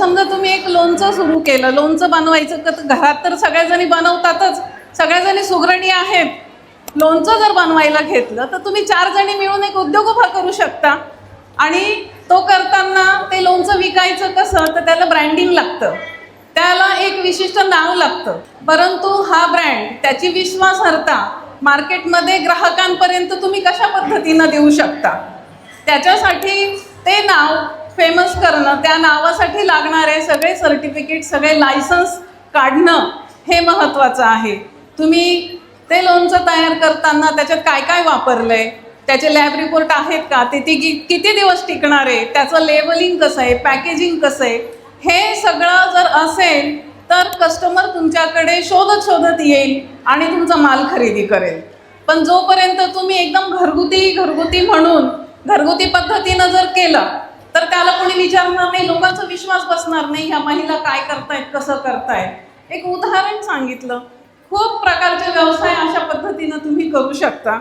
समजा तुम्ही एक लोणचं सुरू केलं, लोणचं बनवायचं तर घरात तर सगळ्याजणी बनवतातच, सगळ्याजणी सुगरणी आहेत. लोणचं जर बनवायला घेतलं तर तुम्ही 4 जणी मिळून एक उद्योग उभा करू शकता. आणि तो करताना ते लोणचं विकायचं कसं, तर त्याला ब्रँडिंग लागतं, त्याला एक विशिष्ट नाव लागतं. परंतु हा ब्रँड, त्याची विश्वासार्हता मार्केटमध्ये ग्राहकांपर्यंत तुम्ही कशा पद्धतीनं देऊ शकता, त्याच्यासाठी ते नाव फेमस करणं, त्या नावासाठी लागणारे सगळे सर्टिफिकेट, सगळे लायसन्स काढणं हे महत्त्वाचं आहे. तुम्ही ते लोणचं तयार करताना त्याच्यात काय काय वापरलंय, त्याचे लॅब रिपोर्ट आहेत का, ते किती दिवस टिकणार आहे, त्याचं लेबलिंग कसं आहे, पॅकेजिंग कसं आहे, हे सगळं जर असेल तर कस्टमर तुमच्याकडे शोधत शोधत येईल आणि तुमचा माल खरेदी करेल. पण जोपर्यंत तुम्ही एकदम घरगुती म्हणून घरगुती पद्धतीनं जर केलं तर त्याला कोणी विचारणार नाही, लोकांचा विश्वास बसणार नाही, ह्या महिला काय करतायत, कसं करतायत. एक उदाहरण सांगितलं. खूप प्रकारचे व्यवसाय अशा पद्धतीनं तुम्ही करू शकता.